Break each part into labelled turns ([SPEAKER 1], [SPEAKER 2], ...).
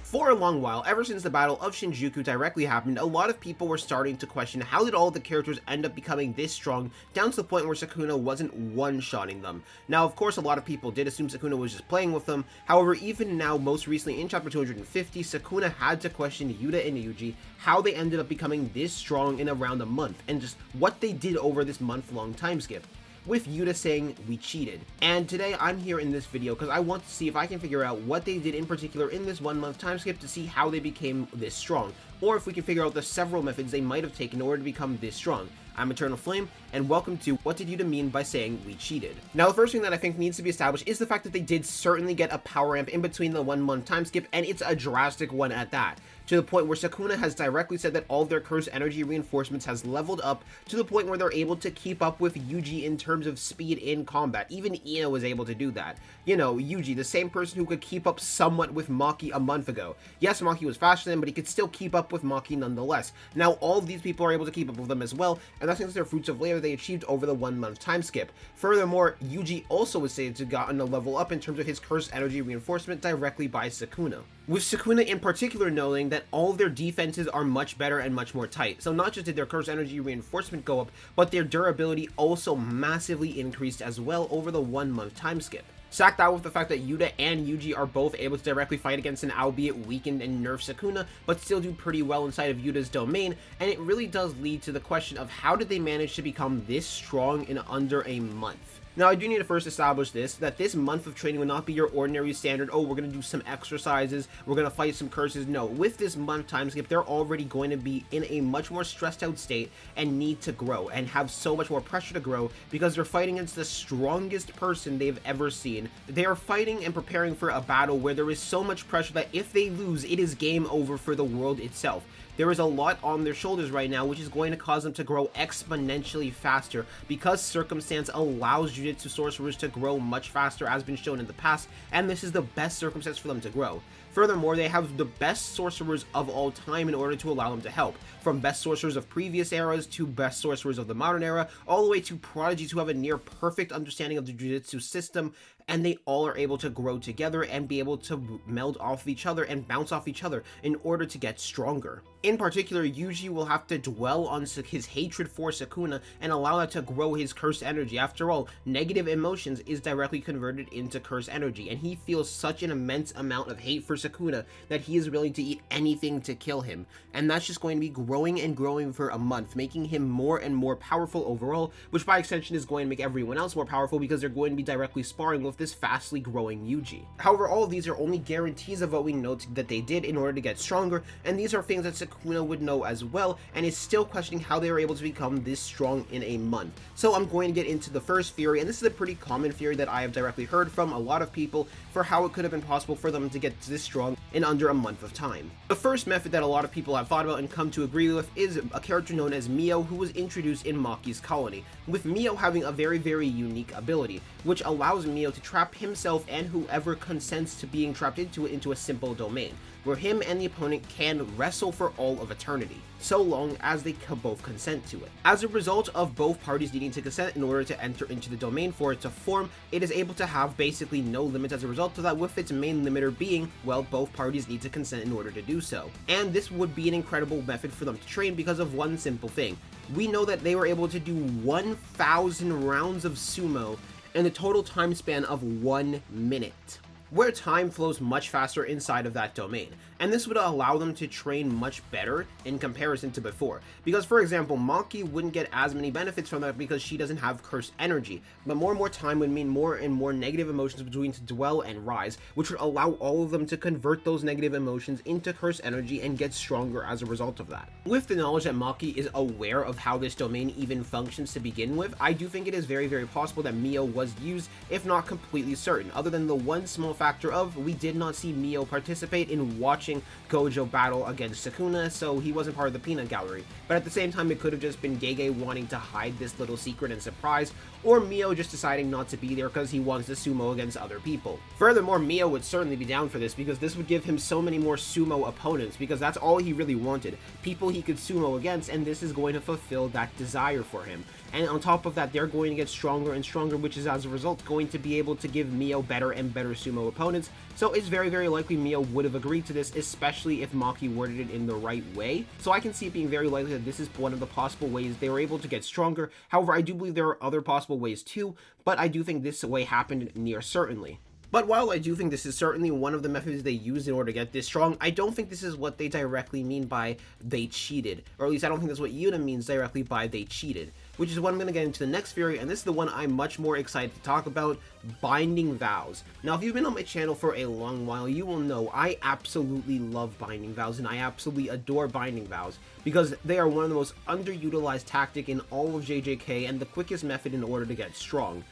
[SPEAKER 1] For a long while, ever since the Battle of Shinjuku directly happened, a lot of people were starting to question how did all the characters end up becoming this strong, down to the point where Sukuna wasn't one-shotting them. Now, of course, a lot of people did assume Sukuna was just playing with them. However, even now, most recently in chapter 250, Sukuna had to question Yuta and Yuji how they ended up becoming this strong in around a month, and just what they did over this month-long time skip, with Yuta saying, "We cheated." And today I'm here in this video because I want to see if I can figure out what they did in particular in this 1 month time skip to see how they became this strong, or if we can figure out the several methods they might have taken in order to become this strong. I'm Eternal Flame, and welcome to What Did Yuta Mean by Saying We Cheated? Now, the first thing that I think needs to be established is the fact that they did certainly get a power amp in between the 1 month time skip, and it's a drastic one at that, to the point where Sukuna has directly said that all of their cursed energy reinforcements has leveled up to the point where they're able to keep up with Yuji in terms of speed in combat. Even Ino was able to do that. You know, Yuji, the same person who could keep up somewhat with Maki a month ago. Yes, Maki was faster than him, but he could still keep up with Maki nonetheless. Now, all of these people are able to keep up with them as well, and that's thanks to their fruits of labor they achieved over the 1 month time skip. Furthermore, Yuji also was said to have gotten a level up in terms of his cursed energy reinforcement directly by Sukuna, with Sukuna in particular knowing that all of their defenses are much better and much more tight. So not just did their cursed energy reinforcement go up, but their durability also massively increased as well over the 1 month time skip. Stack that with the fact that Yuta and Yuji are both able to directly fight against an albeit weakened and nerfed Sukuna, but still do pretty well inside of Yuta's domain, and it really does lead to the question of how did they manage to become this strong in under a month? Now, I do need to first establish that this month of training will not be your ordinary standard, oh, we're going to do some exercises, we're going to fight some curses. No, with this month time skip, they're already going to be in a much more stressed out state and need to grow and have so much more pressure to grow because they're fighting against the strongest person they've ever seen. They are fighting and preparing for a battle where there is so much pressure that if they lose, it is game over for the world itself. There is a lot on their shoulders right now, which is going to cause them to grow exponentially faster because circumstance allows Jujutsu sorcerers to grow much faster, as been shown in the past, and this is the best circumstance for them to grow. Furthermore, they have the best sorcerers of all time in order to allow them to help, from best sorcerers of previous eras to best sorcerers of the modern era, all the way to prodigies who have a near perfect understanding of the Jujutsu system, and they all are able to grow together and be able to meld off of each other and bounce off each other in order to get stronger. In particular, Yuji will have to dwell on his hatred for Sukuna and allow that to grow his cursed energy. After all, negative emotions is directly converted into cursed energy, and he feels such an immense amount of hate for Sukuna that he is willing to eat anything to kill him. And that's just going to be growing and growing for a month, making him more and more powerful overall, which by extension is going to make everyone else more powerful because they're going to be directly sparring with this fastly growing Yuji. However, all of these are only guarantees of what we know that they did in order to get stronger, and these are things that Sukuna would know as well, and is still questioning how they were able to become this strong in a month. So I'm going to get into the first theory, and this is a pretty common theory that I have directly heard from a lot of people for how it could have been possible for them to get this strong in under a month of time. The first method that a lot of people have thought about and come to agree with is a character known as Mio, who was introduced in Maki's colony, with Mio having a very, very unique ability, which allows Mio to trap himself and whoever consents to being trapped into it into a simple domain, where him and the opponent can wrestle for all of eternity, so long as they both consent to it. As a result of both parties needing to consent in order to enter into the domain for it to form, it is able to have basically no limits as a result of that, with its main limiter being, well, both parties need to consent in order to do so. And this would be an incredible method for them to train because of one simple thing. We know that they were able to do 1,000 rounds of sumo in the total time span of 1 minute, where time flows much faster inside of that domain, and this would allow them to train much better in comparison to before. Because, for example, Maki wouldn't get as many benefits from that because she doesn't have cursed energy, but more and more time would mean more and more negative emotions between to dwell and rise, which would allow all of them to convert those negative emotions into cursed energy and get stronger as a result of that. With the knowledge that Maki is aware of how this domain even functions to begin with, I do think it is very, very possible that Mio was used, if not completely certain, other than the one small factor of we did not see Mio participate in watching Gojo battle against Sukuna, so he wasn't part of the peanut gallery. But at the same time, it could have just been Gege wanting to hide this little secret and surprise, or Mio just deciding not to be there because he wants to sumo against other people. Furthermore, Mio would certainly be down for this because this would give him so many more sumo opponents, because that's all he really wanted, people he could sumo against, and this is going to fulfill that desire for him. And on top of that, they're going to get stronger and stronger, which is as a result going to be able to give Mio better and better sumo opponents, so it's very, very likely Mio would have agreed to this, especially if Maki worded it in the right way. So I can see it being very likely that this is one of the possible ways they were able to get stronger. However, I do believe there are other possible ways too, but I do think this way happened near certainly. But while I do think this is certainly one of the methods they used in order to get this strong, I don't think this is what they directly mean by they cheated. Or at least I don't think that's what Yuta means directly by they cheated. Which is what I'm going to get into the next theory, and this is the one I'm much more excited to talk about, binding vows. Now, if you've been on my channel for a long while, you will know I absolutely love binding vows, and I absolutely adore binding vows, because they are one of the most underutilized tactic in all of JJK, and the quickest method in order to get strong.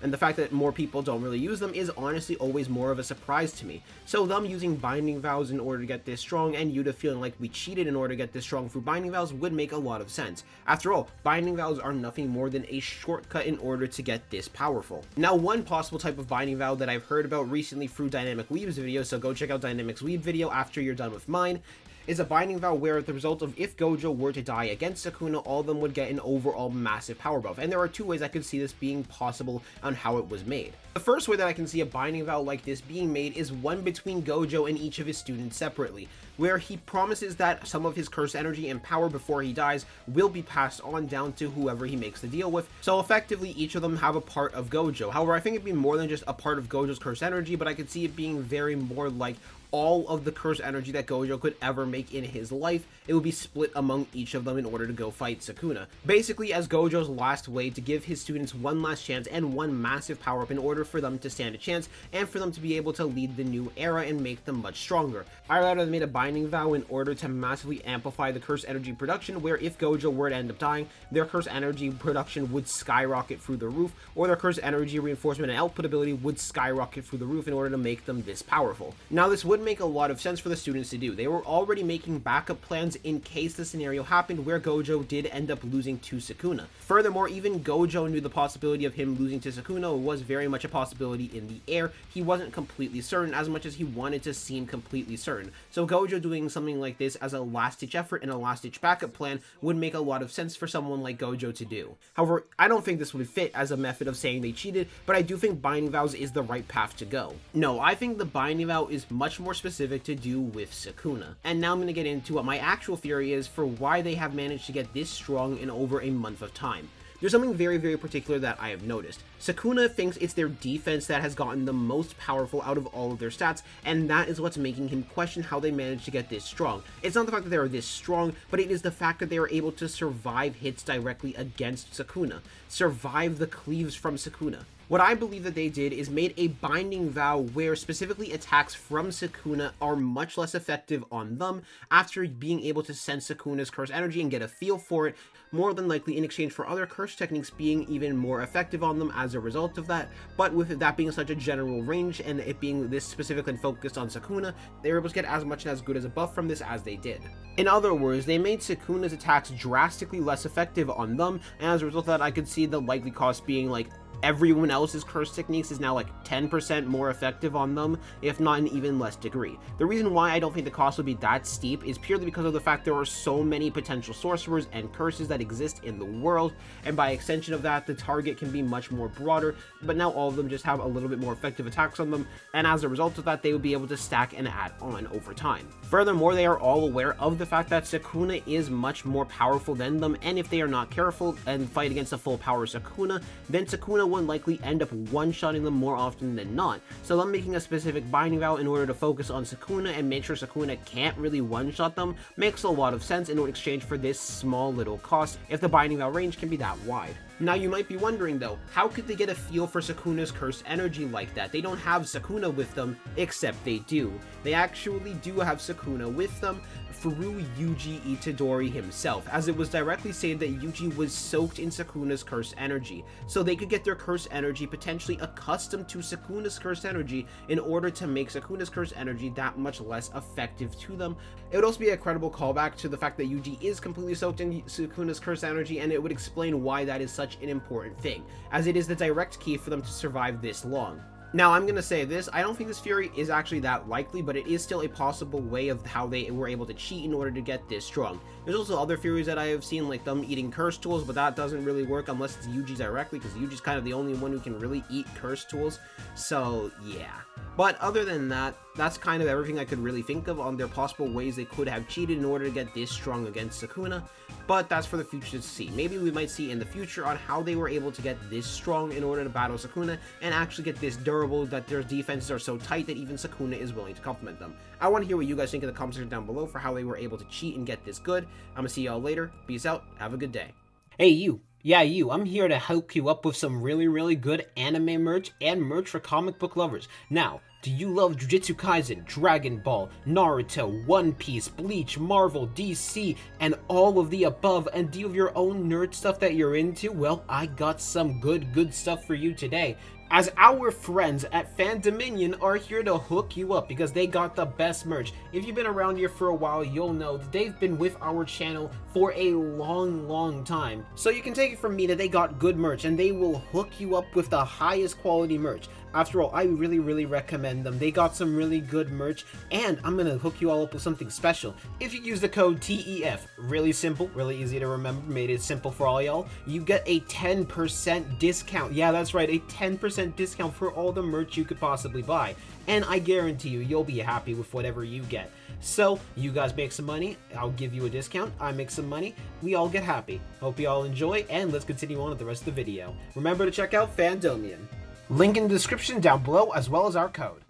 [SPEAKER 1] And the fact that more people don't really use them is honestly always more of a surprise to me. So them using binding vows in order to get this strong, and Yuta feeling like we cheated in order to get this strong through binding vows, would make a lot of sense. After all, binding vows are nothing more than a shortcut in order to get this powerful. Now, one possible type of binding vow that I've heard about recently through Dynamic Weeb's video, so go check out Dynamic's Weeb video after you're done with mine, is a binding vow where the result of if Gojo were to die against Sukuna, all of them would get an overall massive power buff. And there are two ways I could see this being possible on how it was made. The first way that I can see a binding vow like this being made is one between Gojo and each of his students separately, where he promises that some of his curse energy and power before he dies will be passed on down to whoever he makes the deal with. So effectively, each of them have a part of Gojo. However, I think it'd be more than just a part of Gojo's curse energy, but I could see it being very more like all of the curse energy that Gojo could ever make in his life. It would be split among each of them in order to go fight Sukuna. Basically as Gojo's last way to give his students one last chance and one massive power-up in order for them to stand a chance and for them to be able to lead the new era and make them much stronger. I rather made a binding vow in order to massively amplify the curse energy production, where if Gojo were to end up dying, their curse energy production would skyrocket through the roof, or their curse energy reinforcement and output ability would skyrocket through the roof in order to make them this powerful. Now this would make a lot of sense for the students to do. They were already making backup plans in case the scenario happened where Gojo did end up losing to Sukuna. Furthermore, even Gojo knew the possibility of him losing to Sukuna was very much a possibility in the air. He wasn't completely certain as much as he wanted to seem completely certain. So Gojo doing something like this as a last-ditch effort and a last-ditch backup plan would make a lot of sense for someone like Gojo to do. However, I don't think this would fit as a method of saying they cheated, but I do think binding vows is the right path to go. No, I think the binding vow is much more specific to do with Sukuna. And now I'm going to get into what my actual theory is for why they have managed to get this strong in over a month of time. There's something very, very particular that I have noticed. Sukuna thinks it's their defense that has gotten the most powerful out of all of their stats, and that is what's making him question how they managed to get this strong. It's not the fact that they are this strong, but it is the fact that they are able to survive hits directly against Sukuna, survive the cleaves from Sukuna. What I believe that they did is made a binding vow where specifically attacks from Sukuna are much less effective on them after being able to sense Sukuna's curse energy and get a feel for it, more than likely in exchange for other curse techniques being even more effective on them as a result of that. But with that being such a general range and it being this specific and focused on Sukuna, they were able to get as much and as good as a buff from this as they did. In other words, they made Sukuna's attacks drastically less effective on them, and as a result of that, I could see the likely cost being like everyone else's curse techniques is now like 10% more effective on them, if not an even less degree. The reason why I don't think the cost would be that steep is purely because of the fact there are so many potential sorcerers and curses that exist in the world, and by extension of that, the target can be much more broader, but now all of them just have a little bit more effective attacks on them, and as a result of that, they would be able to stack and add on over time. Furthermore, they are all aware of the fact that Sukuna is much more powerful than them, and if they are not careful and fight against a full power Sukuna, then Sukuna will likely end up one-shotting them more often than not. So them making a specific binding vow in order to focus on Sukuna and make sure Sukuna can't really one-shot them makes a lot of sense in exchange for this small little cost if the binding vow range can be that wide. Now you might be wondering though, how could they get a feel for Sukuna's cursed energy like that? They don't have Sukuna with them, except they do. They actually do have Sukuna with them through Yuji Itadori himself, as it was directly stated that Yuji was soaked in Sukuna's cursed energy, so they could get their cursed energy potentially accustomed to Sukuna's cursed energy in order to make Sukuna's cursed energy that much less effective to them. It would also be a credible callback to the fact that Yuji is completely soaked in Sukuna's cursed energy, and it would explain why that is such an important thing, as it is the direct key for them to survive this long. Now, I'm going to say this, I don't think this theory is actually that likely, but it is still a possible way of how they were able to cheat in order to get this strong. There's also other theories that I have seen, like them eating curse tools, but that doesn't really work unless it's Yuji directly, because Yuji's kind of the only one who can really eat curse tools, so yeah. But other than that, that's kind of everything I could really think of on their possible ways they could have cheated in order to get this strong against Sukuna, but that's for the future to see. Maybe we might see in the future on how they were able to get this strong in order to battle Sukuna and actually get this durable, that their defenses are so tight that even Sukuna is willing to compliment them. I want to hear what you guys think in the comment section down below for how they were able to cheat and get this good. I'm gonna see y'all later. Peace out. Have a good day.
[SPEAKER 2] Hey you, yeah you, I'm here to hook you up with some really good anime merch and merch for comic book lovers. Now, do you love Jujutsu Kaisen, Dragon Ball, Naruto, One Piece, Bleach, Marvel, DC, and all of the above, and do you have your own nerd stuff that you're into? Well, I got some good stuff for you today, as our friends at Fandominion are here to hook you up because they got the best merch. If you've been around here for a while, you'll know that they've been with our channel for a long time. So you can take it from me that they got good merch and they will hook you up with the highest quality merch. After all, I really recommend them. They got some really good merch, and I'm gonna hook you all up with something special. If you use the code TEF, really simple, really easy to remember, made it simple for all y'all, you get a 10% discount. Yeah, that's right, a 10% discount for all the merch you could possibly buy. And I guarantee you, you'll be happy with whatever you get. So, you guys make some money, I'll give you a discount, I make some money, we all get happy. Hope you all enjoy, and let's continue on with the rest of the video. Remember to check out Fandomian. Link in the description down below, as well as our code.